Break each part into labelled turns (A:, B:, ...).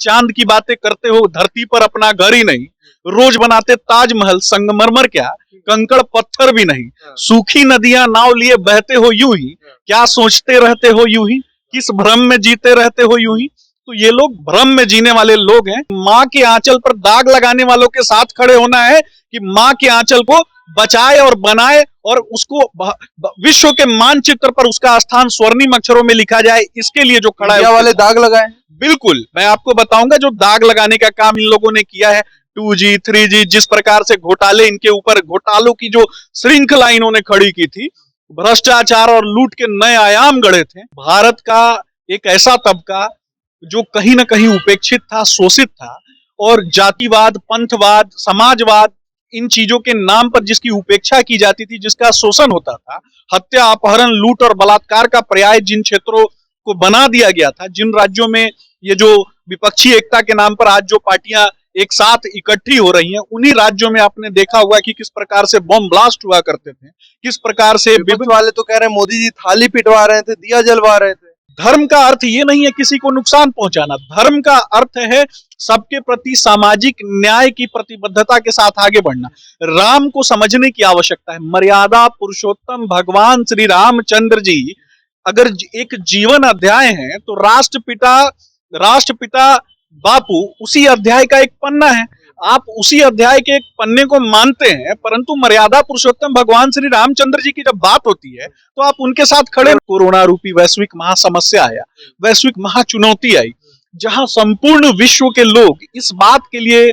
A: चांद की बातें करते हो, धरती पर अपना घर ही नहीं, रोज बनाते ताजमहल, संगमरमर क्या, कंकड़ पत्थर भी नहीं, सूखी नदियां नाव लिए बहते हो यूं ही, क्या सोचते रहते हो यूं ही, किस भ्रम में जीते रहते हो यूं ही। तो ये लोग भ्रम में जीने वाले लोग हैं। माँ के आंचल पर दाग लगाने वालों के साथ खड़े होना है कि माँ के आंचल को बचाए और बनाए और उसको विश्व के मानचित्र पर उसका स्थान स्वर्णिम अक्षरों में लिखा जाए, इसके लिए जो खड़ा है
B: वाले दाग लगाए।
A: बिल्कुल, मैं आपको बताऊंगा जो दाग लगाने का काम इन लोगों ने किया है। 2G 3G जिस प्रकार से घोटाले, इनके ऊपर घोटालों की जो श्रृंखला इन्होंने खड़ी की थी, भ्रष्टाचार और लूट के नए आयाम गढ़े थे। भारत का एक ऐसा तबका जो कहीं ना कहीं उपेक्षित था, शोषित था, और जातिवाद, पंथवाद, समाजवाद, इन चीजों के नाम पर जिसकी उपेक्षा की जाती थी, जिसका शोषण होता था, हत्या, अपहरण, लूट और बलात्कार का पर्याय जिन क्षेत्रों को बना दिया गया था, जिन राज्यों में ये जो विपक्षी एकता के नाम पर आज जो पार्टियां एक साथ इकट्ठी हो रही हैं, उन्हीं राज्यों में आपने देखा हुआ कि किस प्रकार से बम ब्लास्ट हुआ करते थे, किस प्रकार से
B: विपक्ष वाले तो कह रहे हैं मोदी जी थाली पिटवा रहे थे, दिया जलवा रहे थे।
A: धर्म का अर्थ ये नहीं है किसी को नुकसान पहुंचाना। धर्म का अर्थ है सबके प्रति सामाजिक न्याय की प्रतिबद्धता के साथ आगे बढ़ना। राम को समझने की आवश्यकता है। मर्यादा पुरुषोत्तम भगवान श्री रामचंद्र जी अगर एक जीवन अध्याय है तो राष्ट्रपिता बापू उसी अध्याय का एक पन्ना है। आप उसी अध्याय के एक पन्ने को मानते हैं, परंतु मर्यादा पुरुषोत्तम भगवान श्री रामचंद्र जी की जब बात होती है तो आप उनके साथ खड़े। कोरोना रूपी वैश्विक महासमस्या आया, वैश्विक महाचुनौती आई, जहां संपूर्ण विश्व के लोग इस बात के लिए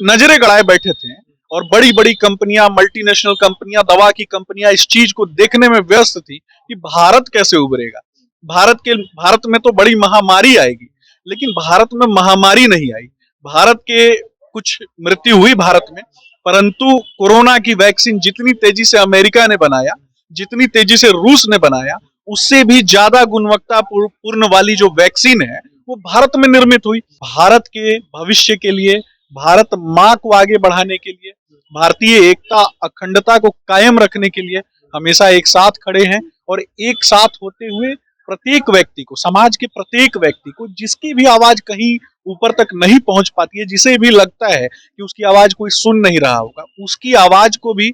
A: नजरें गड़ाए बैठे थे और बड़ी बड़ी कंपनियां, मल्टीनेशनल कंपनियां, दवा की कंपनियां इस चीज को देखने में व्यस्त थी कि भारत कैसे उभरेगा। भारत में तो बड़ी महामारी आएगी, लेकिन भारत में महामारी नहीं आई। भारत के कुछ मृत्यु हुई भारत में, परंतु कोरोना की वैक्सीन जितनी तेजी से अमेरिका ने बनाया, जितनी तेजी से रूस ने बनाया, उससे भी ज्यादा गुणवत्ता पूर्ण वाली जो वैक्सीन है वो भारत में निर्मित हुई। भारत के भविष्य के लिए, भारत माँ को आगे बढ़ाने के लिए, भारतीय एकता अखंडता को कायम रखने के लिए हमेशा एक साथ खड़े हैं और एक साथ होते हुए प्रत्येक व्यक्ति को, समाज के प्रत्येक व्यक्ति को, जिसकी भी आवाज कहीं ऊपर तक नहीं पहुंच पाती है, जिसे भी लगता है कि उसकी आवाज कोई सुन नहीं रहा होगा, उसकी आवाज को भी,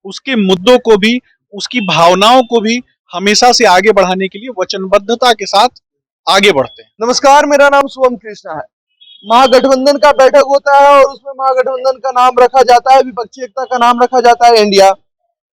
A: उसके मुद्दों को भी, उसकी भावनाओं को भी हमेशा से आगे बढ़ाने के लिए वचनबद्धता के साथ आगे बढ़ते हैं।
B: नमस्कार, मेरा नाम शुभम कृष्णा है। महागठबंधन का बैठक होता है और उसमें महागठबंधन का नाम रखा जाता है, विपक्षी एकता का नाम रखा जाता है इंडिया।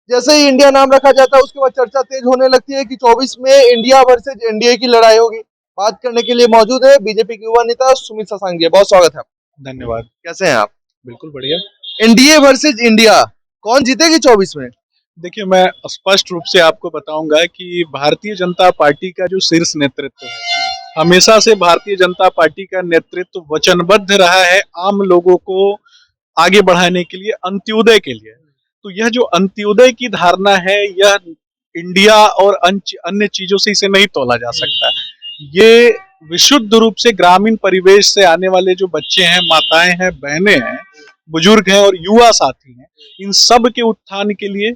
B: जैसे ही इंडिया नाम रखा जाता है उसके बाद चर्चा तेज होने लगती है कि 24 में इंडिया वर्सेज एनडीए की लड़ाई होगी। बात करने के लिए मौजूद है बीजेपी के युवा नेता सुमित ससांगिया। बहुत स्वागत है।
A: धन्यवाद।
B: कैसे हैं आप?
A: बिल्कुल बढ़िया।
B: एनडीए वर्सेज इंडिया, कौन जीतेगी 24 में?
A: देखिए, मैं स्पष्ट रूप से आपको बताऊंगा कि भारतीय जनता पार्टी का जो शीर्ष नेतृत्व है, हमेशा से भारतीय जनता पार्टी का नेतृत्व वचनबद्ध रहा है आम लोगों को आगे बढ़ाने के लिए, अंत्योदय के लिए। तो यह जो अंत्योदय की धारणा है, यह इंडिया और अन्य चीजों से इसे नहीं तोला जा सकता। ये विशुद्ध रूप से ग्रामीण परिवेश से आने वाले जो बच्चे हैं, माताएं हैं, बहनें हैं, बुजुर्ग हैं और युवा साथी हैं, इन सब के उत्थान के लिए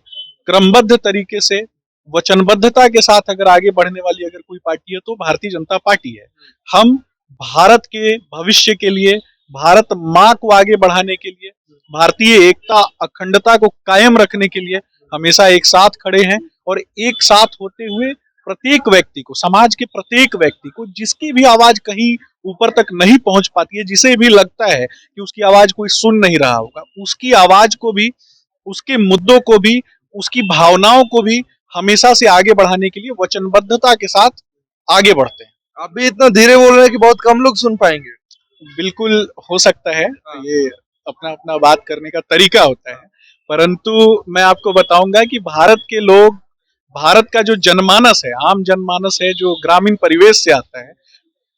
A: क्रमबद्ध तरीके से वचनबद्धता के साथ अगर आगे बढ़ने वाली अगर कोई पार्टी है तो भारतीय जनता पार्टी है। हम भारत के भविष्य के लिए, भारत माँ को आगे बढ़ाने के लिए, भारतीय एकता अखंडता को कायम रखने के लिए हमेशा एक साथ खड़े हैं और एक साथ होते हुए प्रत्येक व्यक्ति को, समाज के प्रत्येक व्यक्ति को, जिसकी भी आवाज कहीं ऊपर तक नहीं पहुंच पाती है, जिसे भी लगता है कि उसकी आवाज कोई सुन नहीं रहा होगा, उसकी आवाज को भी, उसके मुद्दों को भी, उसकी भावनाओं को भी हमेशा से आगे बढ़ाने के लिए वचनबद्धता के साथ आगे बढ़ते हैं।
B: आप भी इतना धीरे बोल रहे हैं कि बहुत कम लोग सुन पाएंगे।
A: बिल्कुल हो सकता है, ये अपना अपना बात करने का तरीका होता है, परंतु मैं आपको बताऊंगा कि भारत के लोग, भारत का जो जनमानस है, आम जनमानस है, जो ग्रामीण परिवेश से आता है,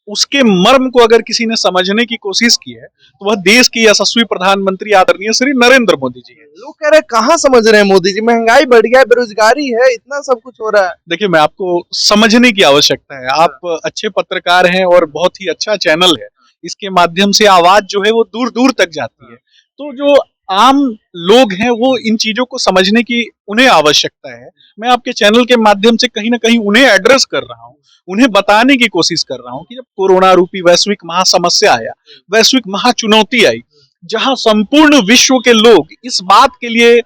A: उसके मर्म को अगर किसी ने समझने की कोशिश की है तो वह देश के यशस्वी प्रधानमंत्री आदरणीय श्री नरेंद्र मोदी जी हैं।
B: लोग कह रहे हैं कहाँ समझ रहे हैं मोदी जी, महंगाई बढ़ गया, बेरोजगारी है, इतना सब कुछ हो रहा है।
A: देखिए, मैं आपको समझने की आवश्यकता है। आप अच्छे पत्रकार हैं और बहुत ही अच्छा चैनल है, इसके माध्यम से आवाज जो है वो दूर दूर तक जाती है। तो जो आम लोग हैं वो इन चीजों को समझने की उन्हें आवश्यकता है। मैं आपके चैनल के माध्यम से कहीं ना कहीं उन्हें एड्रेस कर रहा हूँ। उन्हें बताने की कोशिश कर रहा हूं कि जब कोरोना रूपी वैश्विक महासमस्या आया, वैश्विक महाचुनौती आई, जहां संपूर्ण विश्व के लोग इस बात के लिए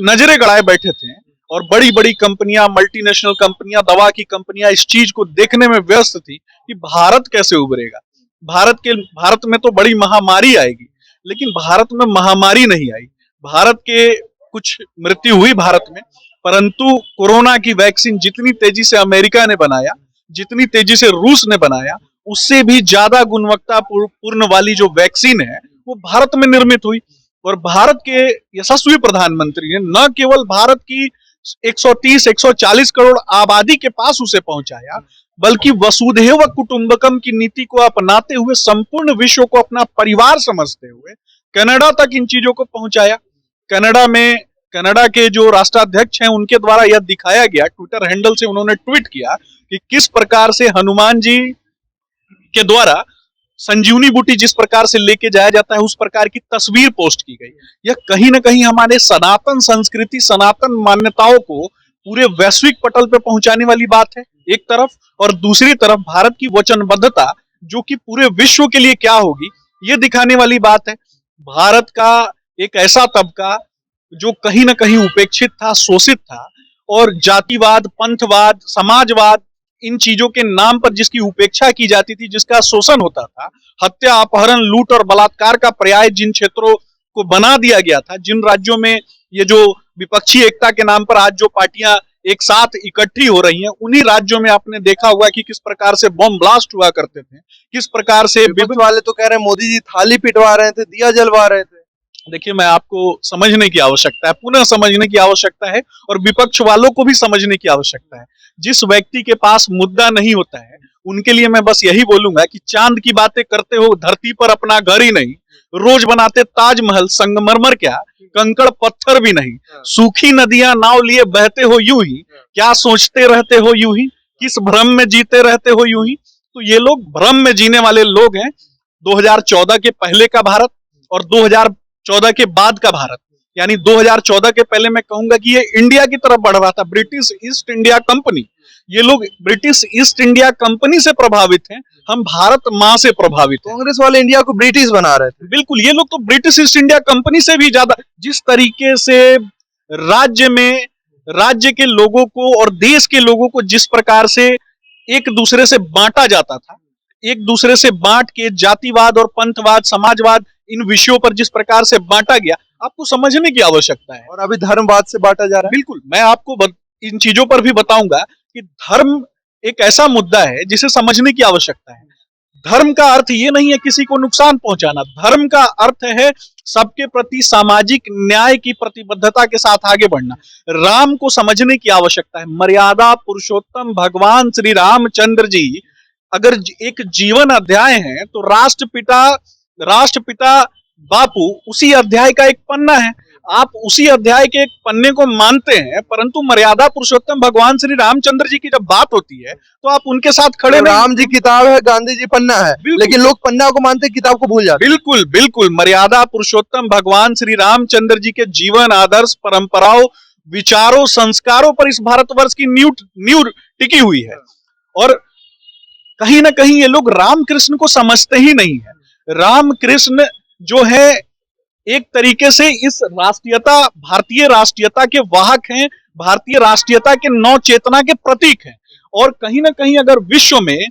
A: नजरें गड़ाए बैठे थे और बड़ी बड़ी कंपनियां, मल्टीनेशनल कंपनियां, दवा की कंपनियां इस चीज को देखने में व्यस्त थी कि भारत कैसे उभरेगा। भारत में तो बड़ी महामारी आएगी, लेकिन भारत में महामारी नहीं आई। भारत के कुछ मृत्यु हुई भारत में, परंतु कोरोना की वैक्सीन जितनी तेजी से अमेरिका ने बनाया, जितनी तेजी से रूस ने बनाया, उससे भी ज्यादा गुणवत्ता पूर्ण वाली जो वैक्सीन है वो भारत में निर्मित हुई। और भारत के यशस्वी प्रधानमंत्री ने न केवल भारत की 130-140 करोड़ आबादी के पास उसे पहुंचाया, बल्कि वसुधैव कुटुंबकम की नीति को अपनाते हुए संपूर्ण विश्व को अपना परिवार समझते हुए कनाडा तक इन चीजों को पहुंचाया। कनाडा के जो राष्ट्राध्यक्ष हैं उनके द्वारा यह दिखाया गया, ट्विटर हैंडल से उन्होंने ट्वीट किया कि किस प्रकार से हनुमान जी के द्वारा संजीवनी बूटी जिस प्रकार से लेके जाया जाता है उस प्रकार की तस्वीर पोस्ट की गई। यह कहीं ना कहीं हमारे सनातन संस्कृति, सनातन मान्यताओं को पूरे वैश्विक पटल पे पहुंचाने वाली बात है एक तरफ, और दूसरी तरफ भारत की वचनबद्धता जो कि पूरे विश्व के लिए क्या होगी ये दिखाने वाली बात है। भारत का एक ऐसा तबका जो कहीं ना कहीं उपेक्षित था, शोषित था, और जातिवाद, पंथवाद, समाजवाद, इन चीजों के नाम पर जिसकी उपेक्षा की जाती थी, जिसका शोषण होता था, हत्या, अपहरण, लूट और बलात्कार का पर्याय जिन क्षेत्रों को बना दिया गया था, जिन राज्यों में ये जो विपक्षी एकता के नाम पर आज जो पार्टियां एक साथ इकट्ठी हो रही हैं, उन्हीं राज्यों में आपने देखा हुआ कि किस प्रकार से बम ब्लास्ट हुआ करते थे, किस प्रकार से
B: विपक्ष वाले तो कह रहे हैं मोदी जी थाली पिटवा रहे थे, दिया जलवा रहे थे।
A: देखिए, मैं आपको समझने की आवश्यकता है, पुनः समझने की आवश्यकता है, और विपक्ष वालों को भी समझने की आवश्यकता है। जिस व्यक्ति के पास मुद्दा नहीं होता है उनके लिए मैं बस यही बोलूंगा कि चांद की बातें करते हो, धरती पर अपना घर ही नहीं, रोज बनाते ताजमहल, संगमरमर क्या, कंकड़ पत्थर भी नहीं, सूखी नदियां नाव लिए बहते हो यूं ही, क्या सोचते रहते हो यूं ही, किस भ्रम में जीते रहते हो यूं ही। तो ये लोग भ्रम में जीने वाले लोग हैं। 2014 के पहले का भारत और 2014 के बाद का भारत, यानी 2014 के पहले मैं कहूंगा कि ये इंडिया की तरफ बढ़ रहा था, ब्रिटिश ईस्ट इंडिया कंपनी। ये लोग ब्रिटिश ईस्ट इंडिया कंपनी से प्रभावित हैं, हम भारत मां से प्रभावित हैं।
B: कांग्रेस वाले इंडिया को ब्रिटिश बना रहे थे।
A: बिल्कुल, ये लोग तो ब्रिटिश ईस्ट इंडिया कंपनी से भी ज्यादा, जिस तरीके से राज्य के लोगों को और देश के लोगों को जिस प्रकार से एक दूसरे से बांटा जाता था, एक दूसरे से बांट के जातिवाद और पंथवाद, समाजवाद, इन विषयों पर जिस प्रकार से बांटा गया, आपको समझने की आवश्यकता है।
B: और अभी धर्मवाद से बांटा जा रहा है।
A: बिल्कुल, मैं आपको इन चीजों पर भी बताऊंगा कि धर्म एक ऐसा मुद्दा है जिसे समझने की आवश्यकता है। धर्म का अर्थ ये नहीं है किसी को नुकसान पहुंचाना, धर्म का अर्थ है सबके प्रति सामाजिक न्याय की प्रतिबद्धता के साथ आगे बढ़ना। राम को समझने की आवश्यकता है। मर्यादा पुरुषोत्तम भगवान श्री रामचंद्र जी अगर एक जीवन अध्याय है तो राष्ट्रपिता बापू उसी अध्याय का एक पन्ना है। आप उसी अध्याय के एक पन्ने को मानते हैं, परंतु मर्यादा पुरुषोत्तम भगवान श्री रामचंद्र जी की जब बात होती है तो आप उनके साथ खड़े
B: तो राम जी किताब है, गांधी जी पन्ना है, लेकिन लोग पन्ना को मानते हैं, किताब को भूल जाते हैं।
A: बिल्कुल बिल्कुल, मर्यादा पुरुषोत्तम भगवान श्री रामचंद्र जी के जीवन, आदर्श, परंपराओं, विचारों, संस्कारों पर इस भारतवर्ष की नींव टिकी हुई है। और कहीं ना कहीं ये लोग रामकृष्ण को समझते ही नहीं है। रामकृष्ण जो है एक तरीके से इस राष्ट्रीयता, भारतीय राष्ट्रीयता के वाहक हैं, भारतीय राष्ट्रीयता के नव चेतना के प्रतीक हैं। और कहीं ना कहीं अगर विश्व में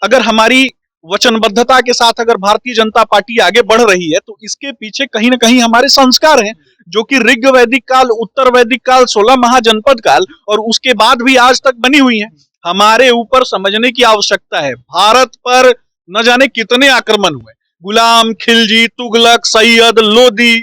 A: अगर हमारी वचनबद्धता के साथ अगर भारतीय जनता पार्टी आगे बढ़ रही है तो इसके पीछे कहीं ना कहीं हमारे संस्कार हैं, जो कि ऋग वैदिक काल, उत्तर वैदिक काल, 16 महाजनपद काल और उसके बाद भी आज तक बनी हुई है। हमारे ऊपर समझने की आवश्यकता है। भारत पर न जाने कितने आक्रमण हुए, गुलाम, खिलजी, तुगलक, सैयद, लोदी,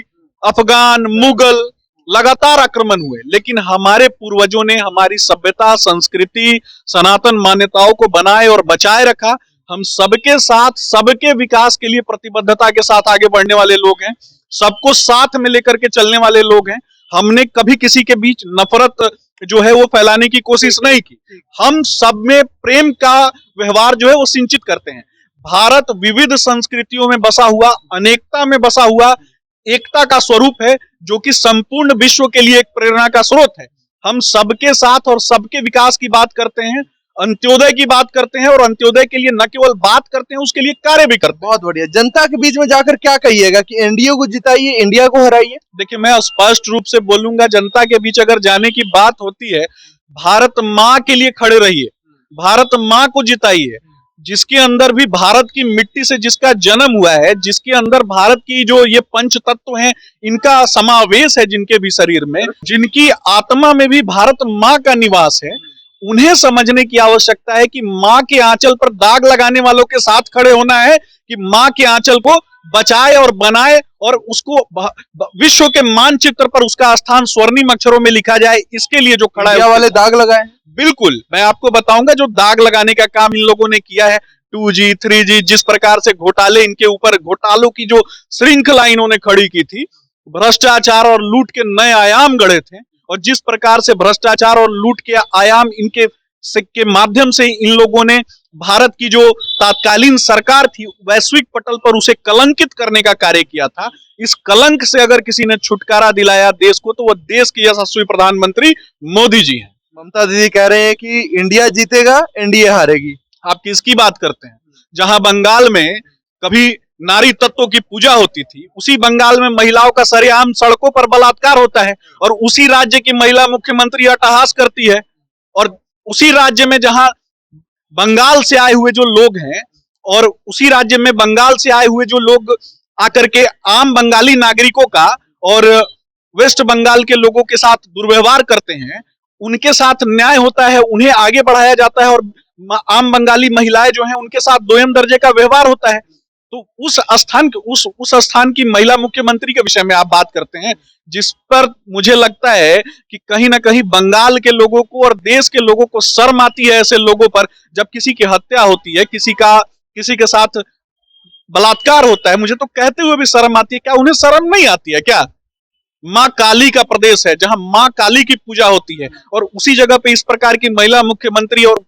A: अफगान, मुगल, लगातार आक्रमण हुए, लेकिन हमारे पूर्वजों ने हमारी सभ्यता, संस्कृति, सनातन मान्यताओं को बनाए और बचाए रखा। हम सबके साथ, सबके विकास के लिए प्रतिबद्धता के साथ आगे बढ़ने वाले लोग हैं, सबको साथ में लेकर के चलने वाले लोग हैं। हमने कभी किसी के बीच नफरत जो है वो फैलाने की कोशिश नहीं की। हम सब में प्रेम का व्यवहार जो है वो सिंचित करते हैं। भारत विविध संस्कृतियों में बसा हुआ, अनेकता में बसा हुआ एकता का स्वरूप है, जो कि संपूर्ण विश्व के लिए एक प्रेरणा का स्रोत है। हम सबके साथ और सबके विकास की बात करते हैं अंत्योदय की बात करते हैं और अंत्योदय के लिए न केवल बात करते हैं, उसके लिए कार्य भी करते हैं।
B: बहुत बढ़िया। जनता के बीच में जाकर क्या कहिएगा कि एनडीए को जिताइए, इंडिया को हराइए?
A: देखिए, मैं स्पष्ट रूप से बोलूंगा, जनता के बीच अगर जाने की बात होती है, भारत माँ के लिए खड़े रहिए, भारत माँ को जिताइए, जिसके अंदर भी भारत की मिट्टी से जिसका जन्म हुआ है, जिसके अंदर भारत की जो ये पंच तत्व हैं, इनका समावेश है, जिनके भी शरीर में, जिनकी आत्मा में भी भारत माँ का निवास है, उन्हें समझने की आवश्यकता है कि माँ के आंचल पर दाग लगाने वालों के साथ खड़े होना है, कि माँ के आंचल को बचाए और बनाए और उसको विश्व के मानचित्र पर उसका स्थान स्वर्णिम अक्षरों में लिखा जाए। इसके लिए जो खड़ा है,
B: इंडिया वाले दाग लगाए।
A: बिल्कुल, मैं आपको बताऊंगा जो दाग लगाने का काम इन लोगों ने किया है, 2G 3G, जिस प्रकार से घोटाले, इनके ऊपर घोटालों की जो श्रृंखला इन्होंने खड़ी की थी, भ्रष्टाचार और लूट के नए आयाम गढ़े थे, और जिस प्रकार से भ्रष्टाचार और लूट के आयाम इनके के माध्यम से इन लोगों ने भारत की जो तात्कालीन सरकार थी, वैश्विक पटल पर उसे कलंकित करने का कार्य किया था। इस कलंक से अगर किसी ने छुटकारा दिलाया देश को, तो वह देश के यशस्वी प्रधानमंत्री मोदी जी हैं।
B: ममता दीदी कह रहे हैं कि इंडिया जीतेगा, एनडीए हारेगी।
A: आप किसकी बात करते हैं? जहां बंगाल में कभी नारी तत्वों की पूजा होती थी, उसी बंगाल में महिलाओं का सरेआम सड़कों पर बलात्कार होता है, और उसी राज्य की महिला मुख्यमंत्री अट्टहास करती है। और उसी राज्य में जहां बंगाल से आए हुए जो लोग हैं, और उसी राज्य में बंगाल से आए हुए जो लोग आकर के आम बंगाली नागरिकों का और वेस्ट बंगाल के लोगों के साथ दुर्व्यवहार करते हैं, उनके साथ न्याय होता है, उन्हें आगे बढ़ाया जाता है, और आम बंगाली महिलाएं जो हैं उनके साथ दोयम दर्जे का व्यवहार होता है। तो उस स्थान की महिला मुख्यमंत्री के विषय में आप बात करते हैं, जिस पर मुझे लगता है कि कहीं ना कहीं बंगाल के लोगों को और देश के लोगों को शर्म आती है ऐसे लोगों पर। जब किसी की हत्या होती है, किसी के साथ बलात्कार होता है, मुझे तो कहते हुए भी शर्म आती है। क्या उन्हें शर्म नहीं आती है क्या? माँ काली का प्रदेश है, जहां माँ काली की पूजा होती है, और उसी जगह पे इस प्रकार की महिला मुख्यमंत्री और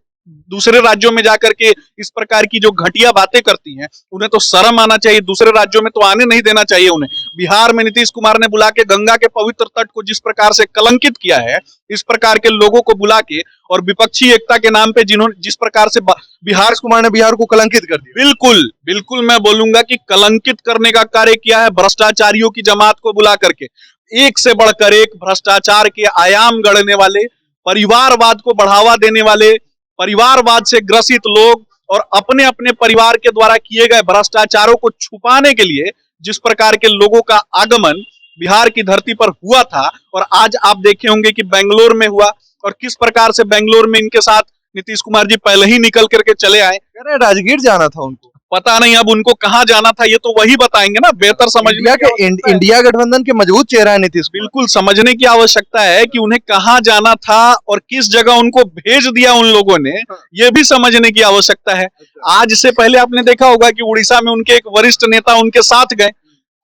A: दूसरे राज्यों में जाकर के इस प्रकार की जो घटिया बातें करती हैं, उन्हें तो शर्म आना चाहिए। दूसरे राज्यों में तो आने नहीं देना चाहिए उन्हें। बिहार में नीतीश कुमार ने बुला के गंगा के पवित्र तट को जिस प्रकार से कलंकित किया है, इस प्रकार के लोगों को बुला के, और विपक्षी एकता के नाम पे जिस प्रकार से
B: बिहार कुमार ने बिहार को कलंकित कर दिया।
A: बिल्कुल बिल्कुल, मैं बोलूंगा कि कलंकित करने का कार्य किया है, भ्रष्टाचारियों की जमात को बुला करके। एक से बढ़कर एक भ्रष्टाचार के आयाम गढ़ने वाले, परिवारवाद को बढ़ावा देने वाले, परिवारवाद से ग्रसित लोग, और अपने अपने परिवार के द्वारा किए गए भ्रष्टाचारों को छुपाने के लिए जिस प्रकार के लोगों का आगमन बिहार की धरती पर हुआ था, और आज आप देखे होंगे कि बेंगलोर में हुआ, और किस प्रकार से बेंगलोर में इनके साथ नीतीश कुमार जी पहले ही निकल करके चले आए।
B: कह रहे राजगीर जाना था उनको,
A: पता नहीं अब उनको कहां जाना था, ये तो वही बताएंगे ना, बेहतर समझने की
B: इंडिया गठबंधन के मजबूत चेहरा है नीतीश।
A: बिल्कुल समझने की आवश्यकता है कि उन्हें कहां जाना था और किस जगह उनको भेज दिया उन लोगों ने, ये भी समझने की आवश्यकता है। आज से पहले आपने देखा होगा कि उड़ीसा में उनके एक वरिष्ठ नेता उनके साथ गए।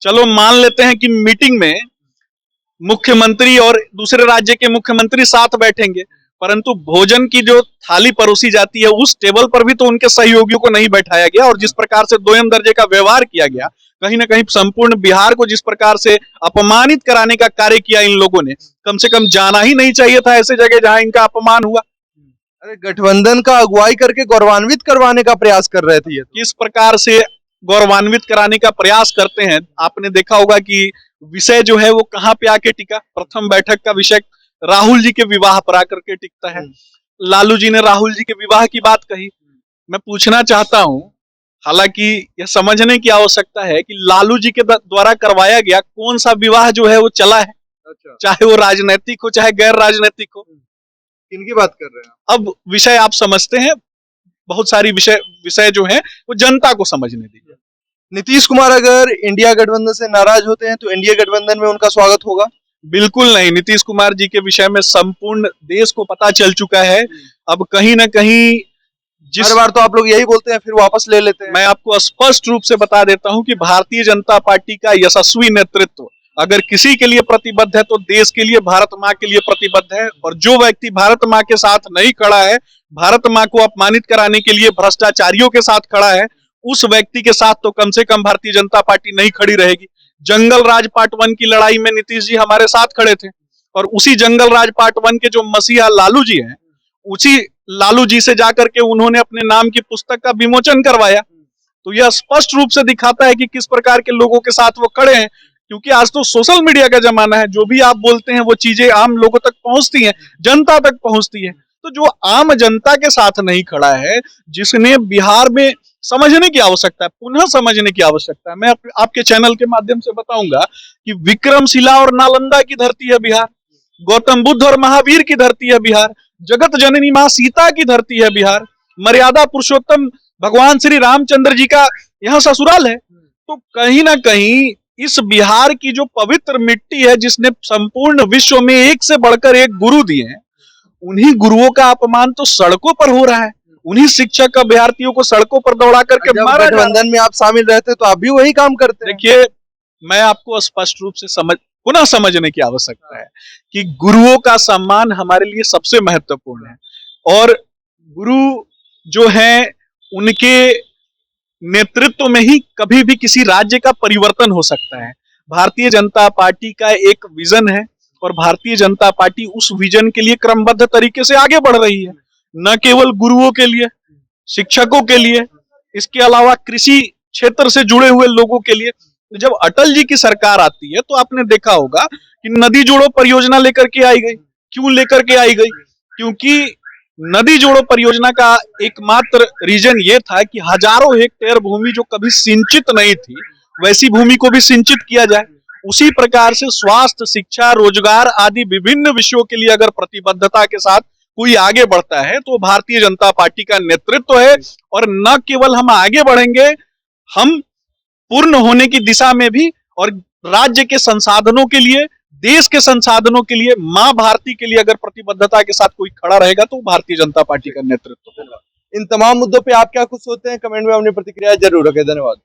A: चलो मान लेते हैं कि मीटिंग में मुख्यमंत्री और दूसरे राज्य के मुख्यमंत्री साथ बैठेंगे, परंतु भोजन की जो थाली परोसी जाती है, उस टेबल पर भी तो उनके सहयोगियों को नहीं बैठाया गया, और जिस प्रकार से दोयम दर्जे का व्यवहार किया गया, कहीं ना कहीं संपूर्ण बिहार को जिस प्रकार से अपमानित कराने का कार्य किया इन लोगों ने, कम से कम जाना ही नहीं चाहिए था ऐसे जगह जहां इनका अपमान हुआ।
B: अरे गठबंधन का अगुवाई करके गौरवान्वित करवाने का प्रयास कर रहे थे।
A: किस प्रकार से गौरवान्वित कराने का प्रयास करते हैं? आपने देखा होगा कि विषय जो है वो कहां पे आके टिका। प्रथम बैठक का विषय राहुल जी के विवाह पर आकर के टिकता है। लालू जी ने राहुल जी के विवाह की बात कही। मैं पूछना चाहता हूं, हालांकि यह समझने की आवश्यकता है कि लालू जी के द्वारा करवाया गया कौन सा विवाह जो है वो चला है, चाहे वो राजनीतिक हो चाहे गैर राजनीतिक हो।
B: किनकी बात कर रहे हैं?
A: अब विषय आप समझते हैं, बहुत सारी विषय जो है वो जनता को समझने दीजिए।
B: नीतीश कुमार अगर इंडिया गठबंधन से नाराज होते हैं तो एनडीए गठबंधन में उनका स्वागत होगा?
A: बिल्कुल नहीं। नीतीश कुमार जी के विषय में संपूर्ण देश को पता चल चुका है। अब कहीं ना कहीं
B: हर बार तो आप लोग यही बोलते हैं, फिर वापस ले लेते हैं।
A: मैं आपको स्पष्ट रूप से बता देता हूं कि भारतीय जनता पार्टी का यशस्वी नेतृत्व अगर किसी के लिए प्रतिबद्ध है तो देश के लिए, भारत माँ के लिए प्रतिबद्ध है। और जो व्यक्ति भारत माँ के साथ नहीं खड़ा है, भारत माँ को अपमानित कराने के लिए भ्रष्टाचारियों के साथ खड़ा है, उस व्यक्ति के साथ तो कम से कम भारतीय जनता पार्टी नहीं खड़ी रहेगी। जंगल राज पार्ट 1 की लड़ाई में नीतीश जी हमारे साथ खड़े थे, और उसी जंगल राज पार्ट 1 के जो मसीहा लालू जी हैं, लालू जी से जाकर के उन्होंने अपने नाम की पुस्तक का विमोचन करवाया। तो यह स्पष्ट रूप से दिखाता है कि किस प्रकार के लोगों के साथ वो खड़े हैं, क्योंकि आज तो सोशल मीडिया का जमाना है, जो भी आप बोलते हैं वो चीजें आम लोगों तक पहुंचती हैं, जनता तक पहुंचती है। तो जो आम जनता के साथ नहीं खड़ा है, जिसने बिहार में समझने की आवश्यकता है, पुनः समझने की आवश्यकता है। मैं आपके चैनल के माध्यम से बताऊंगा कि विक्रमशिला और नालंदा की धरती है बिहार, गौतम बुद्ध और महावीर की धरती है बिहार, जगत जननी मां सीता की धरती है बिहार, मर्यादा पुरुषोत्तम भगवान श्री रामचंद्र जी का यहाँ ससुराल है। तो कहीं ना कहीं इस बिहार की जो पवित्र मिट्टी है, जिसने संपूर्ण विश्व में एक से बढ़कर एक गुरु दिए हैं, उन्हीं गुरुओं का अपमान तो सड़कों पर हो रहा है। उन्हीं शिक्षक अभ्यर्थियों को सड़कों पर दौड़ा करके
B: जब
A: मारा जा रहा है।
B: गठबंधन में आप शामिल रहते तो आप भी वही काम करते हैं।
A: देखिए, मैं आपको स्पष्ट रूप से पुनः समझने की आवश्यकता है कि गुरुओं का सम्मान हमारे लिए सबसे महत्वपूर्ण है, और गुरु जो हैं उनके नेतृत्व में ही कभी भी किसी राज्य का परिवर्तन हो सकता है। भारतीय जनता पार्टी का एक विजन है, और भारतीय जनता पार्टी उस विजन के लिए क्रमबद्ध तरीके से आगे बढ़ रही है, न केवल गुरुओं के लिए, शिक्षकों के लिए, इसके अलावा कृषि क्षेत्र से जुड़े हुए लोगों के लिए। जब अटल जी की सरकार आती है तो आपने देखा होगा कि नदी जोड़ो परियोजना लेकर के आई गई। क्यों लेकर के आई गई? क्योंकि नदी जोड़ो परियोजना का एकमात्र रीजन ये था कि हजारों हेक्टेयर भूमि जो कभी सिंचित नहीं थी, वैसी भूमि को भी सिंचित किया जाए। उसी प्रकार से स्वास्थ्य, शिक्षा, रोजगार आदि विभिन्न विषयों के लिए अगर प्रतिबद्धता के साथ कोई आगे बढ़ता है तो भारतीय जनता पार्टी का नेतृत्व है। और न केवल हम आगे बढ़ेंगे, हम पूर्ण होने की दिशा में भी, और राज्य के संसाधनों के लिए, देश के संसाधनों के लिए, मां भारती के लिए अगर प्रतिबद्धता के साथ कोई खड़ा रहेगा तो भारतीय जनता पार्टी का नेतृत्व होगा।
B: इन तमाम मुद्दों पे आप क्या कुछ सोचते हैं, कमेंट में अपनी प्रतिक्रिया जरूर रखें। धन्यवाद।